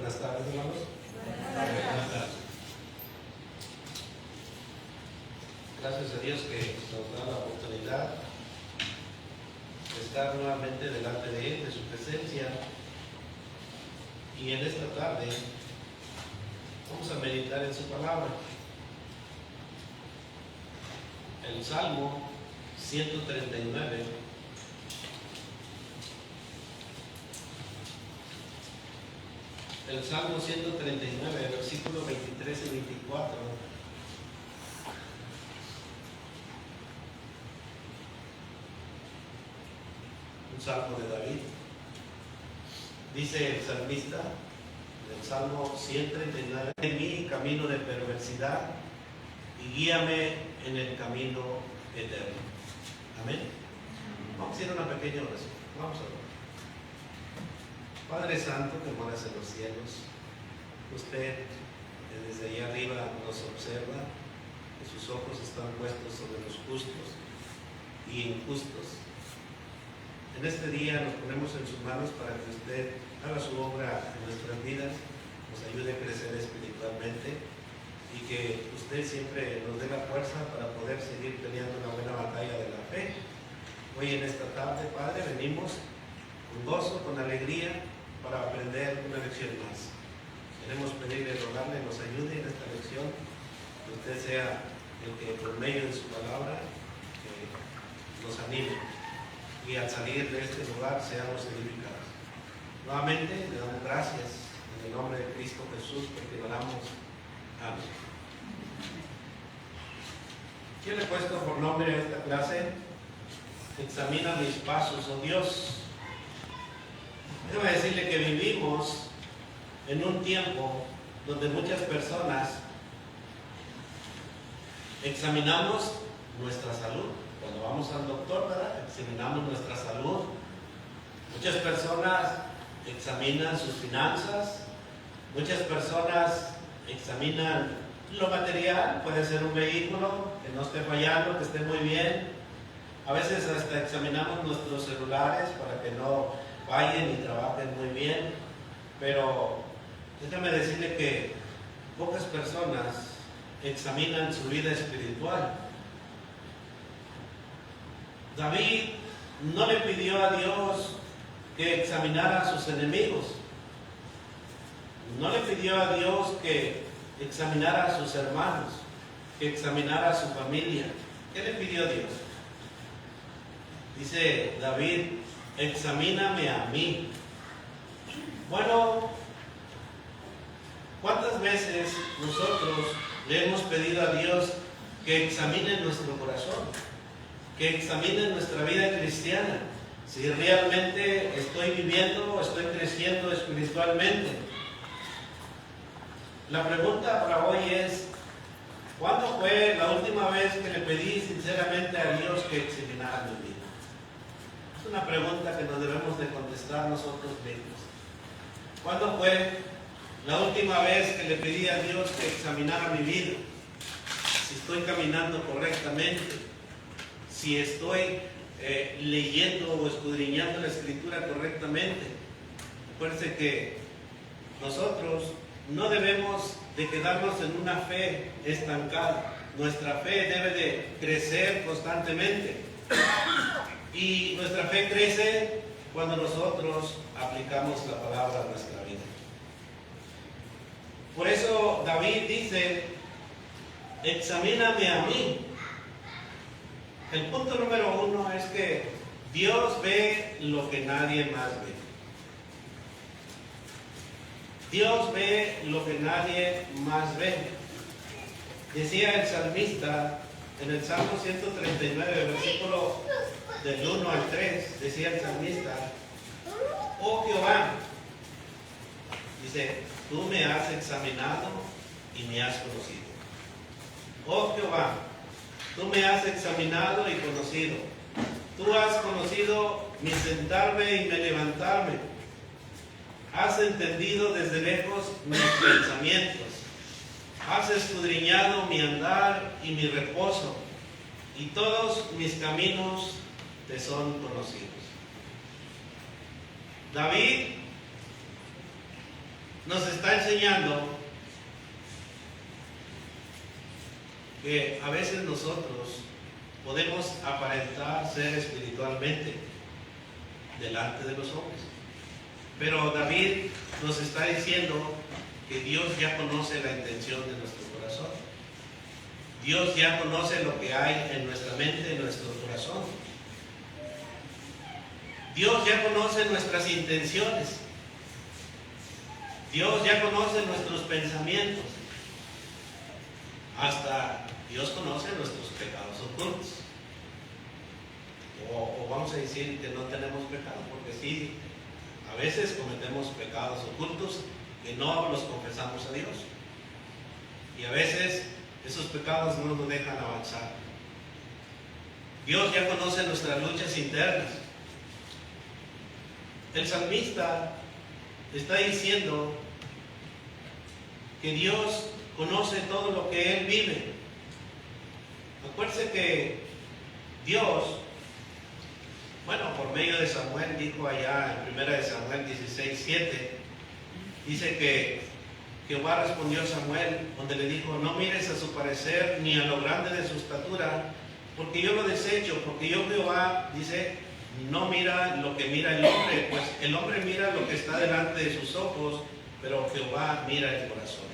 Buenas tardes, hermanos. Buenas tardes. Gracias a Dios que nos da la oportunidad de estar nuevamente delante de Él, de su presencia. Y en esta tarde vamos a meditar en su palabra. El Salmo 139. El Salmo 139, versículos 23 y 24. Un salmo de David. Dice el salmista del Salmo 139: en mí camino de perversidad y guíame en el camino eterno. Amén. Vamos a hacer una pequeña oración. Vamos a orar. Padre Santo que moras en los cielos, usted desde allá arriba nos observa, que sus ojos están puestos sobre los justos y injustos. En este día nos ponemos en sus manos para que usted haga su obra en nuestras vidas, nos ayude a crecer espiritualmente y que usted siempre nos dé la fuerza para poder seguir peleando una buena batalla de la fe. Hoy en esta tarde, Padre, venimos con gozo, con alegría, para aprender una lección más. Queremos pedirle, rogarle, nos ayude en esta lección, que usted sea el que por medio de su palabra nos anime y al salir de este lugar seamos edificados. Nuevamente le damos gracias en el nombre de Cristo Jesús porque oramos. Amén. Yo le he puesto por nombre a esta clase: examina mis pasos, oh Dios. Déjame decirle que vivimos en un tiempo donde muchas personas examinamos nuestra salud. Cuando vamos al doctor, ¿verdad?, examinamos nuestra salud. Muchas personas examinan sus finanzas. Muchas personas examinan lo material. Puede ser un vehículo que no esté fallando, que esté muy bien. A veces hasta examinamos nuestros celulares para que no fallen y trabajen muy bien. Pero déjame decirle que pocas personas examinan su vida espiritual. David no le pidió a Dios que examinara a sus enemigos. No le pidió a Dios que examinara a sus hermanos, que examinara a su familia. ¿Qué le pidió a Dios? Dice David: examíname a mí. Bueno, ¿cuántas veces nosotros le hemos pedido a Dios que examine nuestro corazón, que examine nuestra vida cristiana, si realmente estoy viviendo, estoy creciendo espiritualmente? La pregunta para hoy es: ¿cuándo fue la última vez que le pedí sinceramente a Dios que examinara mi vida? Es una pregunta que nos debemos de contestar nosotros mismos. ¿Cuándo fue la última vez que le pedí a Dios que examinara mi vida? Si estoy caminando correctamente, si estoy leyendo o escudriñando la Escritura correctamente. Acuérdense que nosotros no debemos de quedarnos en una fe estancada. Nuestra fe debe de crecer constantemente. Y nuestra fe crece cuando nosotros aplicamos la palabra a nuestra vida. Por eso David dice: examíname a mí. El punto número 1 es que Dios ve lo que nadie más ve. Dios ve lo que nadie más ve. Decía el salmista en el Salmo 139, versículo del 1 al 3, decía el salmista: oh Jehová, dice, tú me has examinado y me has conocido. Oh Jehová, tú me has examinado y conocido. Tú has conocido mi sentarme y mi levantarme. Has entendido desde lejos mis pensamientos. Has escudriñado mi andar y mi reposo, y todos mis caminos te son conocidos. David nos está enseñando que a veces nosotros podemos aparentar ser espiritualmente delante de los hombres. Pero David nos está diciendo que Dios ya conoce la intención de nuestro corazón. Dios ya conoce lo que hay en nuestra mente, en nuestro corazón. Dios ya conoce nuestras intenciones. Dios ya conoce nuestros pensamientos. Hasta Dios conoce nuestros pecados ocultos. O vamos a decir que no tenemos pecado, porque sí, a veces cometemos pecados ocultos que no los confesamos a Dios. Y a veces esos pecados no nos dejan avanzar. Dios ya conoce nuestras luchas internas. El salmista está diciendo que Dios conoce todo lo que él vive. Acuérdense que Dios, por medio de Samuel, dijo allá en 1 de Samuel 16:7, dice que Jehová respondió a Samuel, donde le dijo: no mires a su parecer ni a lo grande de su estatura, porque yo lo desecho, porque yo Jehová, dice, no mira lo que mira el hombre, pues el hombre mira lo que está delante de sus ojos, pero Jehová mira el corazón.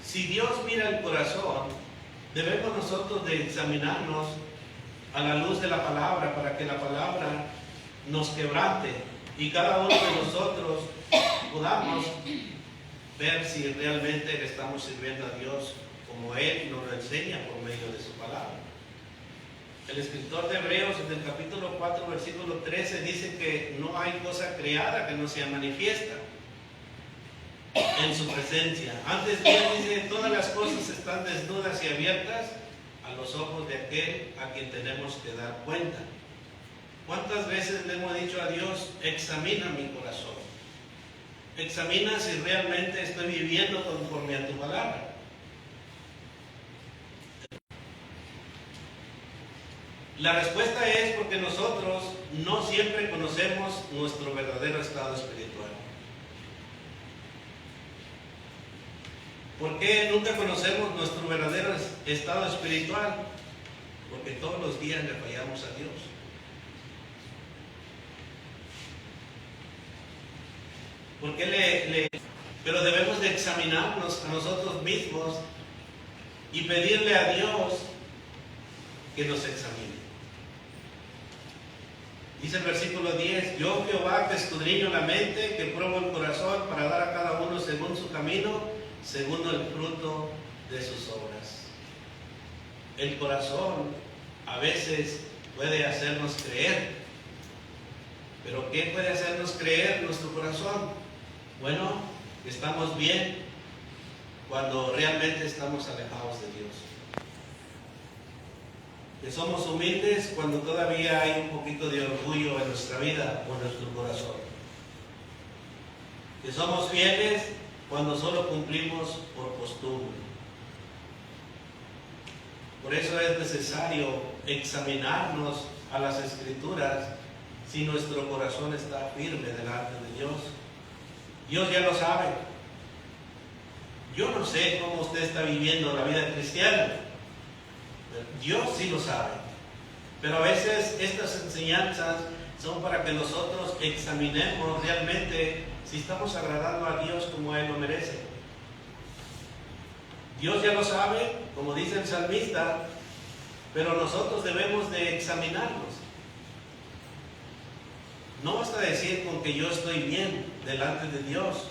Si Dios mira el corazón, debemos nosotros de examinarnos a la luz de la palabra, para que la palabra nos quebrante y cada uno de nosotros podamos ver si realmente le estamos sirviendo a Dios como Él nos lo enseña por medio de su palabra. El escritor de Hebreos, en el capítulo 4, versículo 13, dice que no hay cosa creada que no sea manifiesta en su presencia. Antes bien, dice, todas las cosas están desnudas y abiertas a los ojos de aquel a quien tenemos que dar cuenta. ¿Cuántas veces le hemos dicho a Dios: examina mi corazón? Examina si realmente estoy viviendo conforme a tu palabra. La respuesta es porque nosotros no siempre conocemos nuestro verdadero estado espiritual. ¿Por qué nunca conocemos nuestro verdadero estado espiritual? Porque todos los días le fallamos a Dios. Pero debemos de examinarnos a nosotros mismos y pedirle a Dios que nos examine. Dice el versículo 10: yo Jehová que escudriño la mente, que pruebo el corazón, para dar a cada uno según su camino, según el fruto de sus obras. El corazón a veces puede hacernos creer. ¿Pero qué puede hacernos creer nuestro corazón? Bueno, que estamos bien cuando realmente estamos alejados de Dios. Que somos humildes cuando todavía hay un poquito de orgullo en nuestra vida o en nuestro corazón. Que somos fieles cuando solo cumplimos por costumbre. Por eso es necesario examinarnos a las Escrituras si nuestro corazón está firme delante de Dios. Dios ya lo sabe. Yo no sé cómo usted está viviendo la vida cristiana. Dios sí lo sabe. Pero a veces estas enseñanzas son para que nosotros examinemos realmente si estamos agradando a Dios como Él lo merece. Dios ya lo sabe, como dice el salmista, pero nosotros debemos de examinarnos. No basta decir con que yo estoy bien delante de Dios.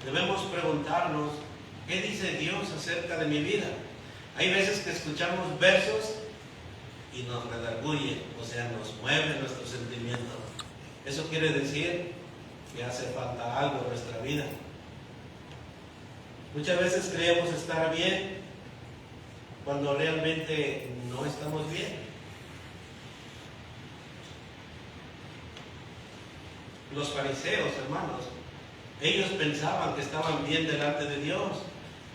Debemos preguntarnos, ¿qué dice Dios acerca de mi vida? Hay veces que escuchamos versos y nos redarguye, o sea, nos mueve nuestro sentimiento. Eso quiere decir que hace falta algo en nuestra vida. Muchas veces creemos estar bien cuando realmente no estamos bien. Los fariseos, hermanos, ellos pensaban que estaban bien delante de Dios.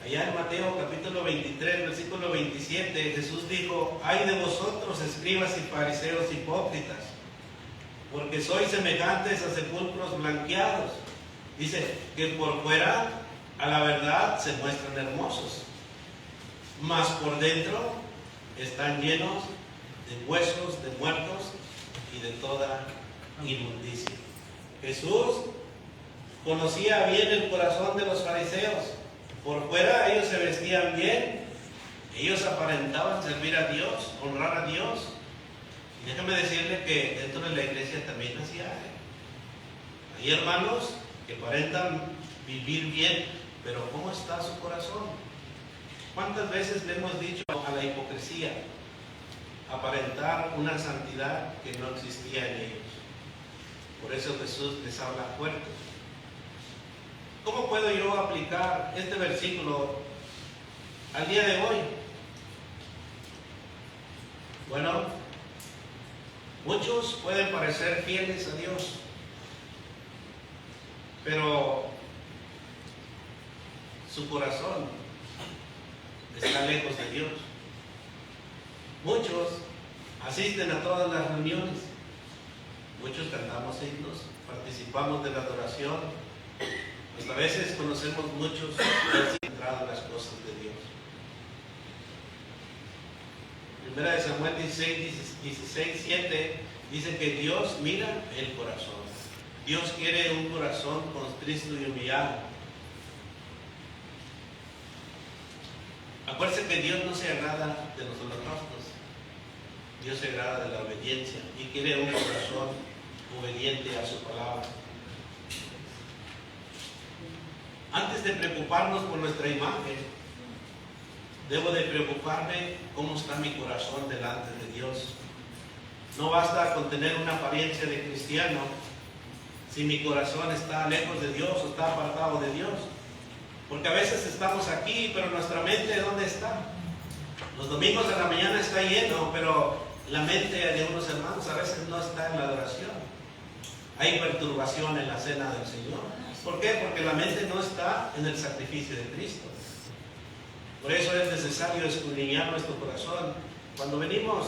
Allá en Mateo capítulo 23, versículo 27, Jesús dijo: ay de vosotros, escribas y fariseos hipócritas, porque sois semejantes a sepulcros blanqueados, Dice que por fuera a la verdad se muestran hermosos, mas por dentro están llenos de huesos, de muertos y de toda inmundicia. Jesús conocía bien el corazón de los fariseos. Por fuera ellos se vestían bien, ellos aparentaban servir a Dios, honrar a Dios. Y déjame decirle que dentro de la iglesia también así hay. Hay hermanos que aparentan vivir bien, pero ¿cómo está su corazón? ¿Cuántas veces le hemos dicho a la hipocresía? Aparentar una santidad que no existía en ellos. Por eso Jesús les habla fuerte. ¿Cómo puedo yo aplicar este versículo al día de hoy? Bueno, muchos pueden parecer fieles a Dios, pero su corazón está lejos de Dios. Muchos asisten a todas las reuniones, muchos cantamos himnos, participamos de la adoración, pues a veces conocemos muchos que han entrado en las cosas de Dios. Primera de Samuel 16, 7 dice que Dios mira el corazón. Dios quiere un corazón contrito y humillado. Acuérdense que Dios no se agrada de los holocaustos. Dios se agrada de la obediencia y quiere un corazón obediente a su palabra. Antes de preocuparnos por nuestra imagen, debo de preocuparme cómo está mi corazón delante de Dios. No basta con tener una apariencia de cristiano si mi corazón está lejos de Dios o está apartado de Dios. Porque a veces estamos aquí, pero nuestra mente, ¿dónde está? Los domingos de la mañana está lleno, pero la mente de unos hermanos a veces no está en la adoración. Hay perturbación en la cena del Señor. ¿Por qué? Porque la mente no está en el sacrificio de Cristo. Por eso es necesario escudriñar nuestro corazón cuando venimos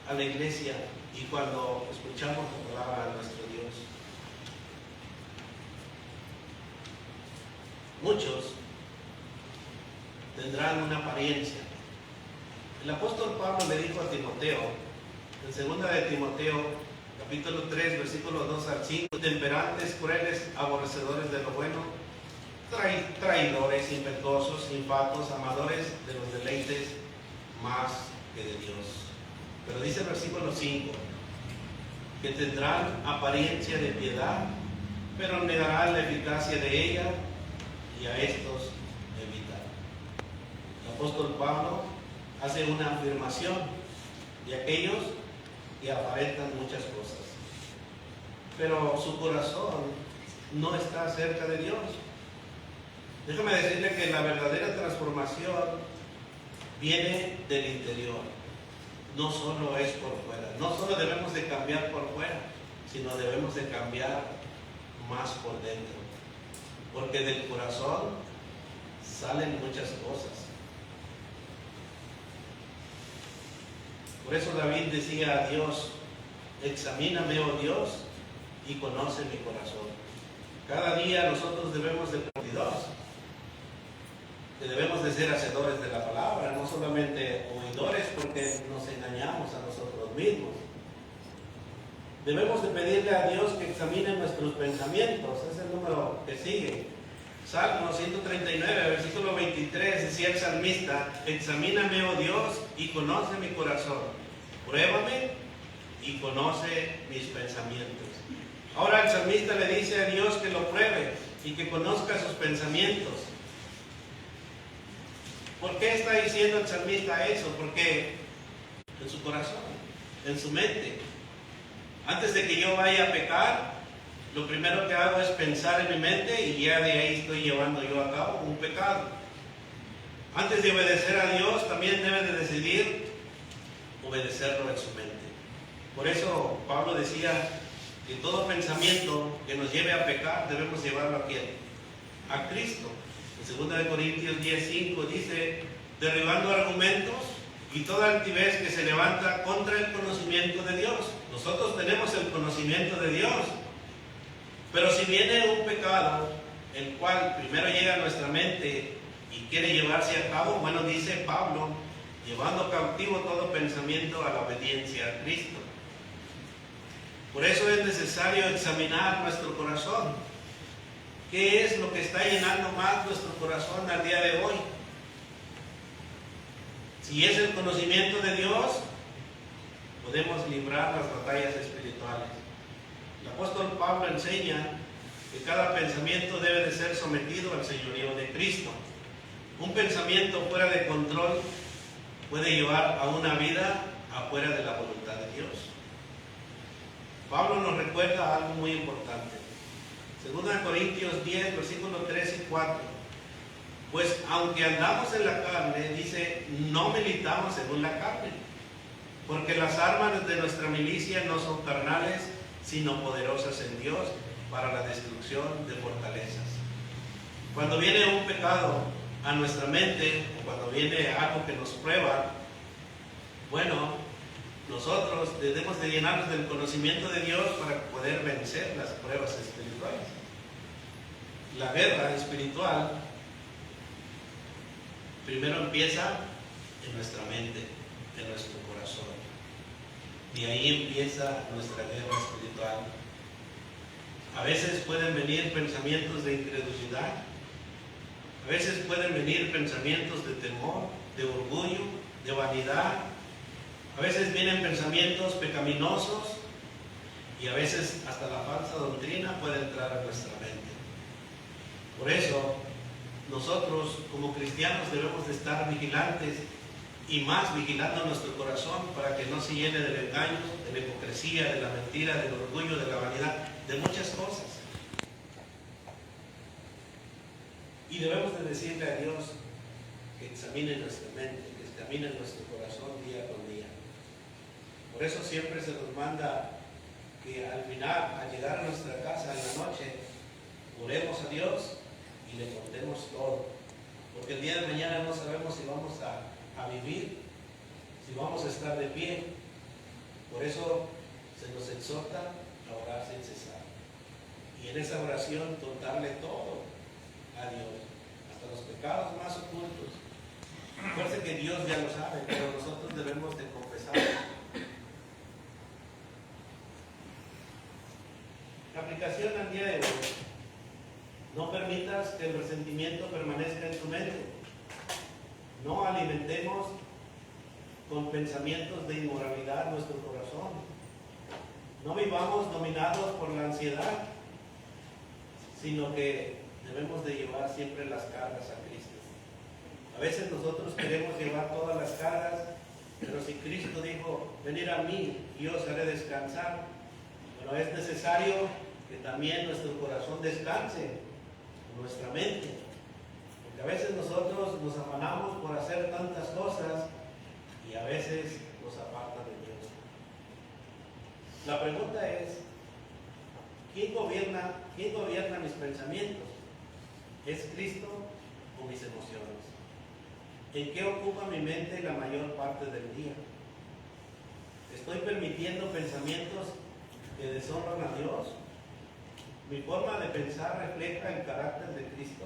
a la iglesia y cuando escuchamos la palabra de nuestro Dios. Muchos tendrán una apariencia. El apóstol Pablo le dijo a Timoteo, en 2 de Timoteo, capítulo 3, versículos 2 al 5, temperantes, crueles, aborrecedores de lo bueno, traidores, impetuosos, infatos, amadores de los deleites más que de Dios. Pero dice el versículo 5, que tendrán apariencia de piedad, pero negarán la eficacia de ella, y a estos evitar. El apóstol Pablo hace una afirmación de aquellos que aparentan muchas cosas, pero su corazón no está cerca de Dios. Déjame decirle que la verdadera transformación viene del interior, no solo es por fuera. No solo debemos de cambiar por fuera, sino debemos de cambiar más por dentro, porque del corazón salen muchas cosas. Por eso David decía a Dios, examíname, oh Dios, y conoce mi corazón. Cada día nosotros debemos de Dios, que debemos de ser hacedores de la palabra, no solamente oidores, porque nos engañamos a nosotros mismos. Debemos de pedirle a Dios que examine nuestros pensamientos. Es el número que sigue. Salmo 139, versículo 23, decía el salmista, examíname, oh Dios, y conoce mi corazón. Pruébame y conoce mis pensamientos. Ahora el salmista le dice a Dios que lo pruebe y que conozca sus pensamientos. ¿Por qué está diciendo el salmista eso? Porque en su corazón, en su mente, antes de que yo vaya a pecar, lo primero que hago es pensar en mi mente y ya de ahí estoy llevando yo a cabo un pecado. Antes de obedecer a Dios, también debe de decidir obedecerlo en su mente. Por eso Pablo decía que todo pensamiento que nos lleve a pecar debemos llevarlo ¿a quién? A Cristo. En 2 Corintios 10:5 dice, derribando argumentos y toda altivez que se levanta contra el conocimiento de Dios. Nosotros tenemos el conocimiento de Dios, pero si viene un pecado el cual primero llega a nuestra mente y quiere llevarse a cabo, bueno, dice Pablo, llevando cautivo todo pensamiento a la obediencia a Cristo. Por eso es necesario examinar nuestro corazón. ¿Qué es lo que está llenando más nuestro corazón al día de hoy? Si es el conocimiento de Dios, podemos librar las batallas espirituales. El apóstol Pablo enseña que cada pensamiento debe de ser sometido al señorío de Cristo. Un pensamiento fuera de control puede llevar a una vida afuera de la voluntad de Dios. Pablo nos recuerda algo muy importante. 2 Corintios 10, versículos 3 y 4. Pues aunque andamos en la carne, dice, no militamos según la carne, porque las armas de nuestra milicia no son carnales, sino poderosas en Dios para la destrucción de fortalezas. Cuando viene un pecado a nuestra mente, o cuando viene algo que nos prueba, bueno, nosotros debemos de llenarnos del conocimiento de Dios para poder vencer las pruebas espirituales. La guerra espiritual primero empieza en nuestra mente, en nuestro corazón. Y ahí empieza nuestra guerra espiritual. A veces pueden venir pensamientos de incredulidad. A veces pueden venir pensamientos de temor, de orgullo, de vanidad. A veces vienen pensamientos pecaminosos y a veces hasta la falsa doctrina puede entrar a nuestra mente. Por eso, nosotros como cristianos debemos de estar vigilantes y más vigilando nuestro corazón para que no se llene del engaño, de la hipocresía, de la mentira, del orgullo, de la vanidad, de muchas cosas. Y debemos de decirle a Dios que examine nuestra mente, que examine nuestro corazón día con día. Por eso siempre se nos manda que al final, al llegar a nuestra casa en la noche, oremos a Dios y le contemos todo. Porque el día de mañana no sabemos si vamos a vivir, si vamos a estar de pie. Por eso se nos exhorta a orar sin cesar. Y en esa oración contarle todo a Dios, hasta los pecados más ocultos. Recuerde que Dios ya lo sabe, pero nosotros debemos de confesar. La aplicación al día de hoy: no permitas que el resentimiento permanezca en tu mente. No alimentemos con pensamientos de inmoralidad nuestro corazón. No vivamos dominados por la ansiedad, sino que debemos de llevar siempre las cargas a Cristo. A veces nosotros queremos llevar todas las cargas, pero si Cristo dijo, venid a mí y os haré descansar, pero es necesario que también nuestro corazón descanse, nuestra mente. Porque a veces nosotros nos afanamos por hacer tantas cosas y a veces nos apartan de Dios. La pregunta es, ¿quién gobierna mis pensamientos? ¿Es Cristo o mis emociones? ¿En qué ocupa mi mente la mayor parte del día? ¿Estoy permitiendo pensamientos que deshonran a Dios? ¿Mi forma de pensar refleja el carácter de Cristo?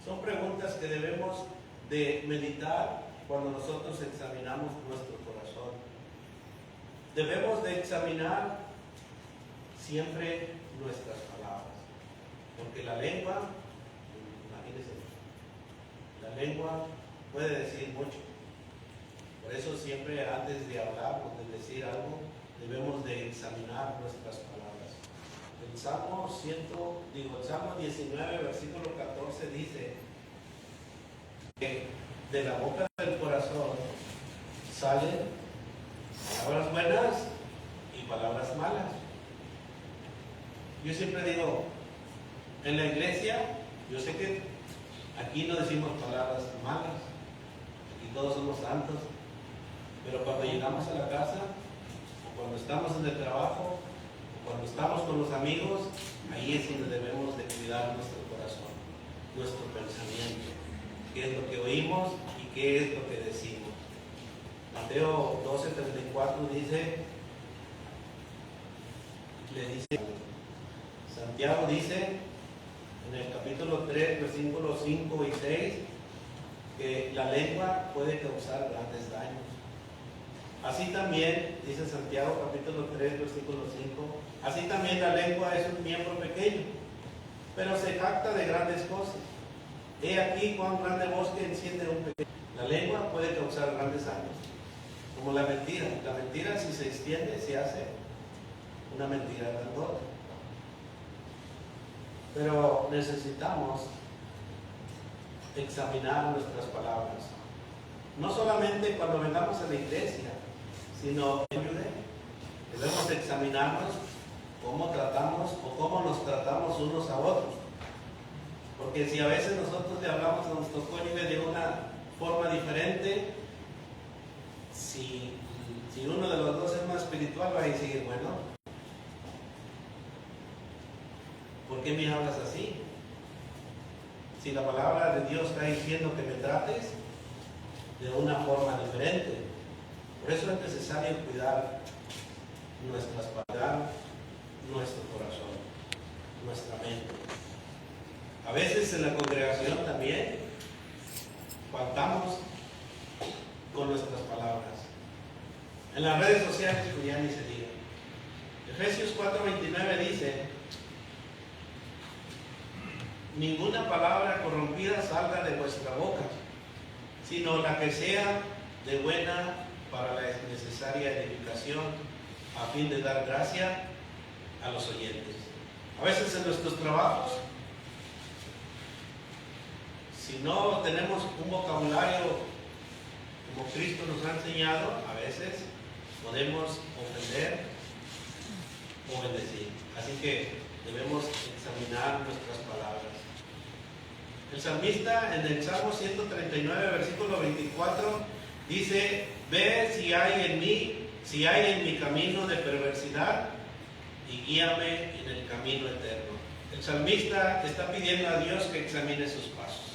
Son preguntas que debemos de meditar cuando nosotros examinamos nuestro corazón. Debemos de examinar siempre nuestras palabras, porque la lengua, imagínense, la lengua puede decir mucho. Por eso siempre antes de hablar o de decir algo, debemos de examinar nuestras palabras. El Salmo 19, versículo 14 dice que de la boca del corazón salen palabras buenas y palabras malas. Yo siempre digo, en la iglesia, yo sé que aquí no decimos palabras malas, aquí todos somos santos, pero cuando llegamos a la casa, o cuando estamos en el trabajo, cuando estamos con los amigos, ahí es donde debemos de cuidar nuestro corazón, nuestro pensamiento, qué es lo que oímos y qué es lo que decimos. Mateo 12:34 le dice, Santiago dice en el capítulo 3, versículos 5 y 6, que la lengua puede causar grandes daños. Así también, dice Santiago capítulo 3, versículo 5, así también la lengua es un miembro pequeño, pero se jacta de grandes cosas. He aquí cuán grande bosque enciende un pequeño. La lengua puede causar grandes daños, como la mentira. La mentira, si se extiende, se hace una mentira grandota. Pero necesitamos examinar nuestras palabras. No solamente cuando vengamos a la iglesia, sino en ayuda. Debemos examinarnos cómo tratamos o cómo nos tratamos unos a otros. Porque si a veces nosotros le hablamos a nuestro cónyuge de una forma diferente, si uno de los dos es más espiritual, va a decir, bueno, ¿por qué me hablas así? Si la palabra de Dios está diciendo que me trates de una forma diferente. Por eso es necesario cuidar nuestras palabras, nuestro corazón, nuestra mente. A veces en la congregación también faltamos con nuestras palabras. En las redes sociales, pues ya ni se diga. Efesios 4:29 dice: ninguna palabra corrompida salga de vuestra boca, sino la que sea de buena para la necesaria edificación, a fin de dar gracia a los oyentes. A veces en nuestros trabajos, si no tenemos un vocabulario como Cristo nos ha enseñado, a veces podemos ofender o bendecir. Así que debemos examinar nuestras palabras. El salmista en el Salmo 139, versículo 24, dice: ve si hay en mi camino de perversidad y guíame en el camino eterno. El salmista está pidiendo a Dios que examine sus pasos.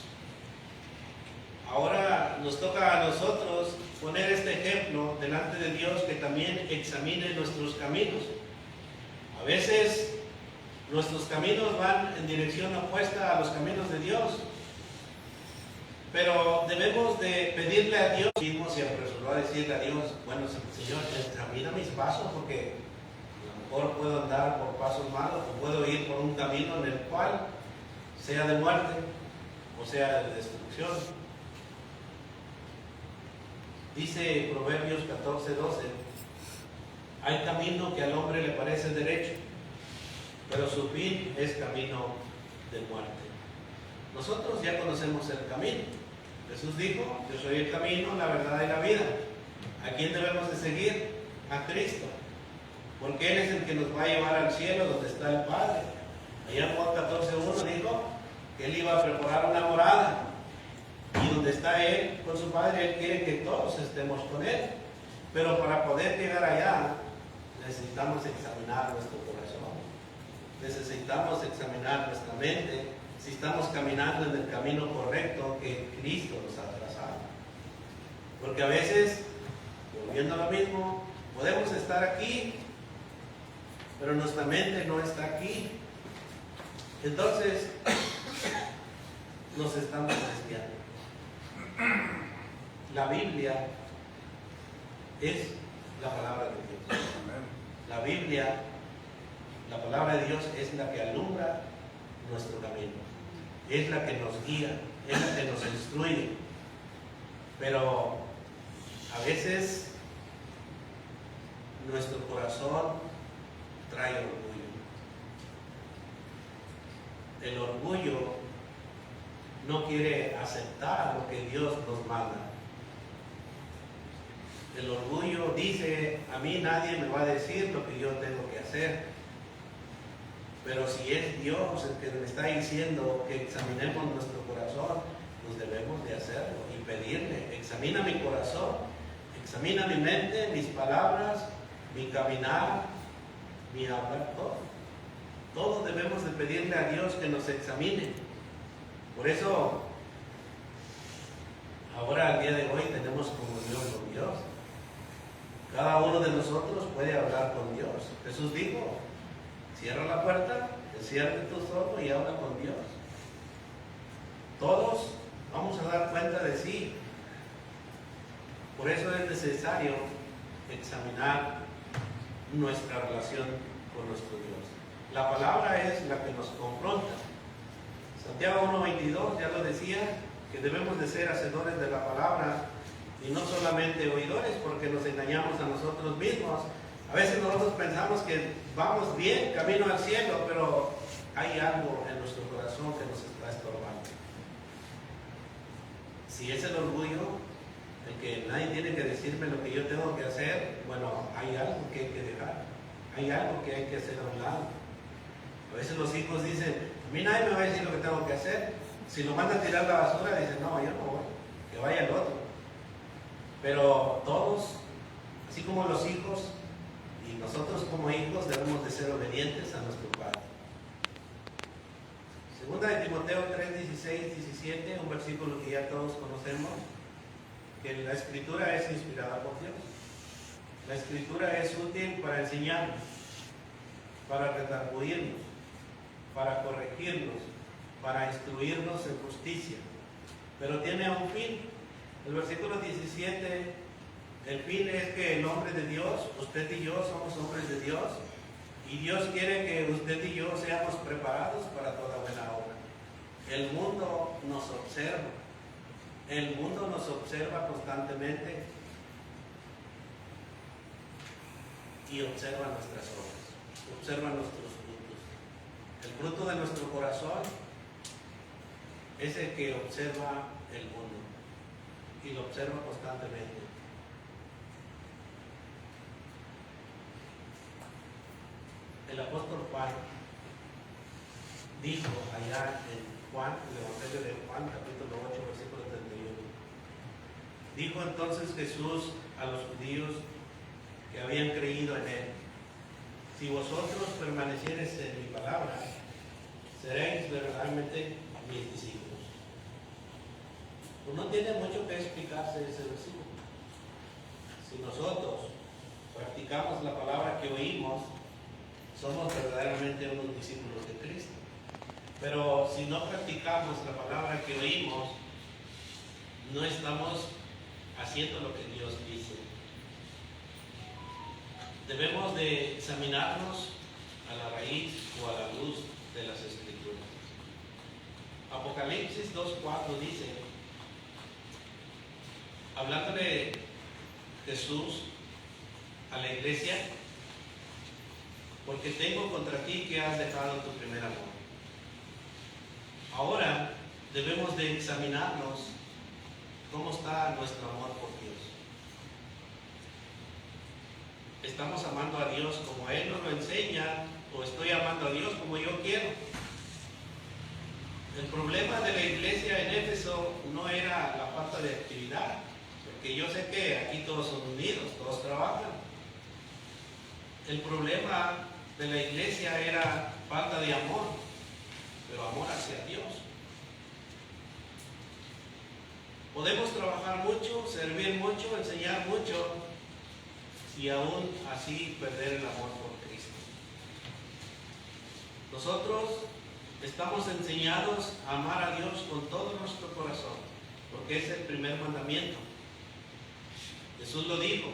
Ahora nos toca a nosotros poner este ejemplo delante de Dios, que también examine nuestros caminos. A veces nuestros caminos van en dirección opuesta a los caminos de Dios, pero debemos de pedirle a Dios mismos y apresurar a decirle a Dios: bueno, Señor, examina mis pasos, porque a lo mejor puedo andar por pasos malos, o puedo ir por un camino en el cual sea de muerte o sea de destrucción. Dice Proverbios 14:12: hay camino que al hombre le parece derecho, pero su fin es camino de muerte. Nosotros ya conocemos el camino. Jesús dijo: yo soy el camino, la verdad y la vida. ¿A quién debemos de seguir? A Cristo, porque Él es el que nos va a llevar al cielo donde está el Padre. Allá en Juan 14:1 dijo que Él iba a preparar una morada, y donde está Él con su Padre, Él quiere que todos estemos con Él. Pero para poder llegar allá necesitamos examinar nuestro corazón, necesitamos examinar nuestra mente, si estamos caminando en el camino correcto que Cristo nos ha trazado. Porque a veces, volviendo a lo mismo, podemos estar aquí, pero nuestra mente no está aquí. Entonces nos estamos desviando. La Biblia es la palabra de Dios. La Biblia, la palabra de Dios, es la que alumbra nuestro camino, es la que nos guía, es la que nos instruye. Pero a veces nuestro corazón trae orgullo. El orgullo no quiere aceptar lo que Dios nos manda. El orgullo dice: a mí nadie me va a decir lo que yo tengo que hacer. Pero si es Dios el que me está diciendo que examinemos nuestro corazón, pues debemos de hacerlo y pedirle: examina mi corazón, examina mi mente, mis palabras, mi caminar, mi hablar, todo. Todos debemos de pedirle a Dios que nos examine. Por eso, ahora al día de hoy tenemos comunión con Dios. Cada uno de nosotros puede hablar con Dios. Jesús dijo Cierra la puerta, cierra tus ojos y habla con Dios. Todos vamos a dar cuenta de sí. Por eso es necesario examinar nuestra relación con nuestro Dios. La palabra es la que nos confronta. Santiago 1:22 ya lo decía, que debemos de ser hacedores de la palabra y no solamente oidores, porque nos engañamos a nosotros mismos. A veces nosotros pensamos que vamos bien, camino al cielo, pero hay algo en nuestro corazón que nos está estorbando. Si es el orgullo de que nadie tiene que decirme lo que yo tengo que hacer, bueno, hay algo que hay que dejar, hay algo que hay que hacer a un lado. A veces los hijos dicen, a mí nadie me va a decir lo que tengo que hacer. Si lo mandan a tirar la basura, dicen, no, yo no voy, que vaya el otro. Pero todos, así como los hijos y nosotros como hijos, debemos de ser obedientes a nuestro Padre. Segunda de Timoteo 3:16-17, un versículo que ya todos conocemos, que la Escritura es inspirada por Dios. La Escritura es útil para enseñarnos, para redarguirnos, para corregirnos, para instruirnos en justicia. Pero tiene un fin. El versículo 17, el fin es que el hombre de Dios, usted y yo somos hombres de Dios, y Dios quiere que usted y yo seamos preparados para toda buena obra. El mundo nos observa. El mundo nos observa constantemente y observa nuestras obras, observa nuestros frutos. El fruto de nuestro corazón es el que observa el mundo y lo observa constantemente. El apóstol Juan dijo allá en Juan, el Evangelio de Juan, capítulo 8, versículo 31. Dijo entonces Jesús a los judíos que habían creído en él: si vosotros permaneciereis en mi palabra, seréis verdaderamente mis discípulos. Pues no tiene mucho que explicarse ese versículo. Si nosotros practicamos la palabra que oímos, somos verdaderamente unos discípulos de Cristo. Pero si no practicamos la palabra que oímos, no estamos haciendo lo que Dios dice. Debemos de examinarnos a la raíz o a la luz de las Escrituras. Apocalipsis 2:4 dice, hablándole Jesús a la iglesia: porque tengo contra ti que has dejado tu primer amor. Ahora debemos de examinarnos cómo está nuestro amor por Dios. ¿Estamos amando a Dios como Él nos lo enseña, o estoy amando a Dios como yo quiero? El problema de la iglesia en Éfeso no era la falta de actividad, porque yo sé que aquí todos son unidos, todos trabajan. El problema de la iglesia era falta de amor, pero amor hacia Dios. Podemos trabajar mucho, servir mucho, enseñar mucho, y aún así perder el amor por Cristo. Nosotros estamos enseñados a amar a Dios con todo nuestro corazón, porque es el primer mandamiento. Jesús lo dijo: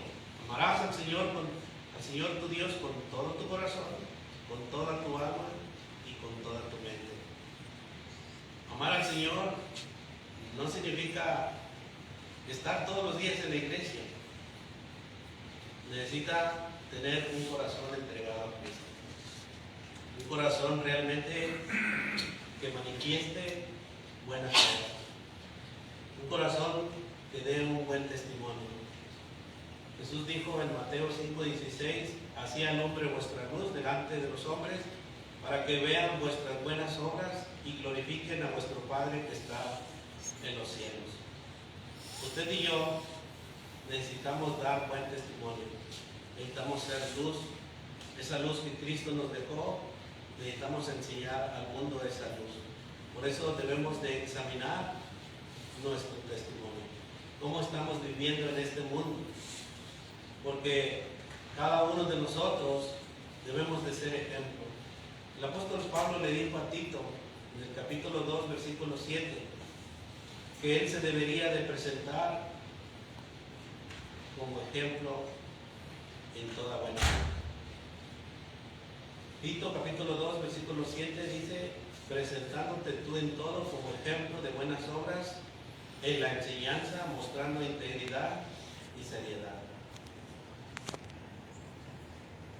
amarás al Señor tu Dios con todo tu corazón, con toda tu alma y con toda tu mente. Amar al Señor no significa estar todos los días en la iglesia. Necesita tener un corazón entregado a Cristo. Un corazón realmente que manifieste buenas obras. Un corazón que dé un buen testimonio. Jesús dijo en Mateo 5:16: así alumbre vuestra luz delante de los hombres, para que vean vuestras buenas obras y glorifiquen a vuestro Padre que está en los cielos. Usted y yo necesitamos dar buen testimonio. Necesitamos ser luz. Esa luz que Cristo nos dejó, necesitamos enseñar al mundo esa luz. Por eso debemos de examinar nuestro testimonio. ¿Cómo estamos viviendo en este mundo? Porque cada uno de nosotros debemos de ser ejemplo. El apóstol Pablo le dijo a Tito, en el capítulo 2, versículo 7, que él se debería de presentar como ejemplo en toda buena obra. Tito capítulo 2, versículo 7 dice, presentándote tú en todo como ejemplo de buenas obras, en la enseñanza, mostrando integridad y seriedad.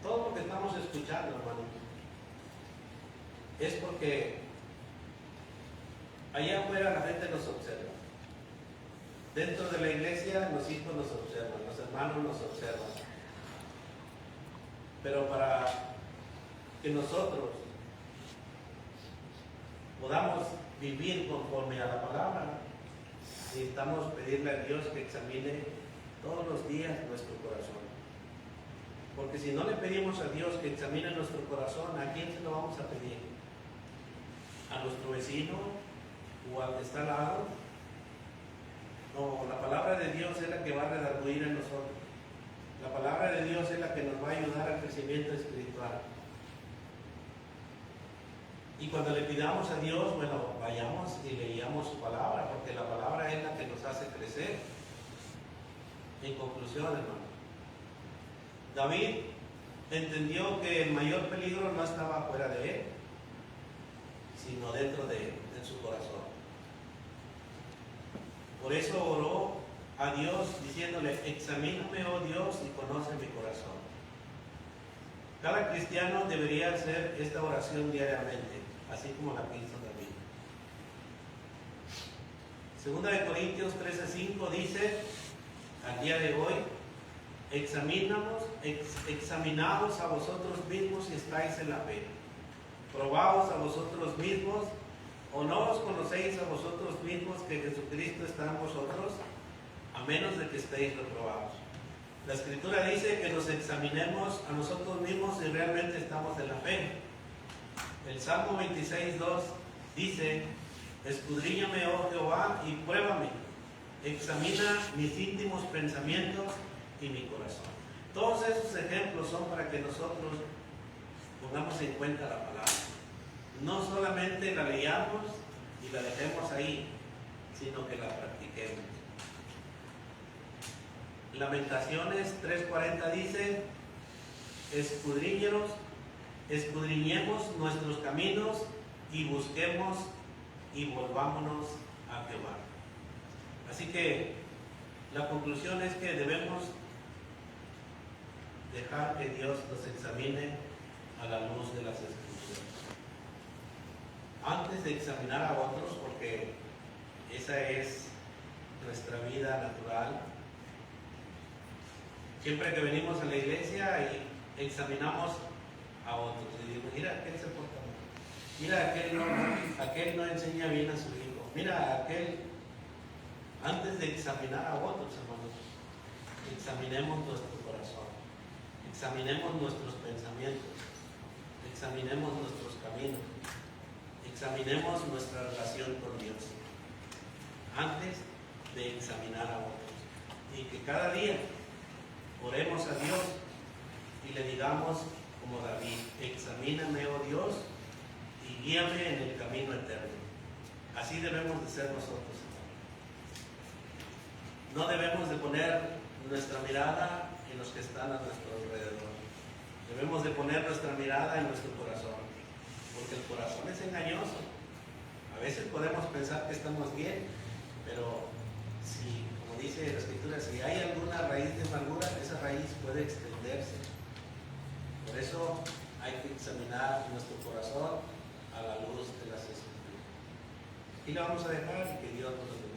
Todo lo que estamos escuchando, hermano, es porque allá afuera la gente nos observa. Dentro de la iglesia los hijos nos observan, los hermanos nos observan. Pero para que nosotros podamos vivir conforme a la palabra, necesitamos pedirle a Dios que examine todos los días nuestro corazón. Porque si no le pedimos a Dios que examine nuestro corazón, ¿a quién se lo vamos a pedir? ¿A nuestro vecino o al que está al lado? No, la palabra de Dios es la que va a redarguir en nosotros. La palabra de Dios es la que nos va a ayudar al crecimiento espiritual. Y cuando le pidamos a Dios, bueno, vayamos y leíamos su palabra, porque la palabra es la que nos hace crecer. En conclusión, hermano, David entendió que el mayor peligro no estaba fuera de él, sino dentro de él, en su corazón. Por eso oró a Dios diciéndole, examíname, oh Dios, y conoce mi corazón. Cada cristiano debería hacer esta oración diariamente, así como la que hizo David. Segunda de Corintios 13:5 dice, al día de hoy, examinaos a vosotros mismos si estáis en la fe. Probaos a vosotros mismos, o no os conocéis a vosotros mismos que Jesucristo está en vosotros, a menos de que estéis reprobados. La Escritura dice que nos examinemos a nosotros mismos si realmente estamos en la fe. El Salmo 26:2 dice, escudriñame, oh Jehová, y pruébame, examina mis íntimos pensamientos y mi corazón. Todos esos ejemplos son para que nosotros pongamos en cuenta la palabra. No solamente la leamos y la dejemos ahí, sino que la practiquemos. Lamentaciones 3:40 dice, escudriñemos nuestros caminos y busquemos y volvámonos a Jehová. Así que la conclusión es que debemos dejar que Dios nos examine a la luz de las Escrituras. Antes de examinar a otros, porque esa es nuestra vida natural. Siempre que venimos a la iglesia y examinamos a otros y digo, mira, aquel se porta mal, mira, aquel no enseña bien a su hijo, mira, aquel. Antes de examinar a otros, hermanos, examinemos nuestro corazón, examinemos nuestros pensamientos, examinemos nuestros caminos, examinemos nuestra relación con Dios antes de examinar a otros. Y que cada día oremos a Dios y le digamos como David, examíname, oh Dios, y guíame en el camino eterno. Así debemos de ser nosotros. No debemos de poner nuestra mirada en los que están a nuestro alrededor. Debemos de poner nuestra mirada en nuestro corazón, porque el corazón es engañoso. A veces podemos pensar que estamos bien, pero si, como dice la Escritura, si hay alguna raíz de amargura, esa raíz puede extenderse. Por eso hay que examinar nuestro corazón a la luz de las Escrituras. Y la vamos a dejar y que Dios nos bendiga.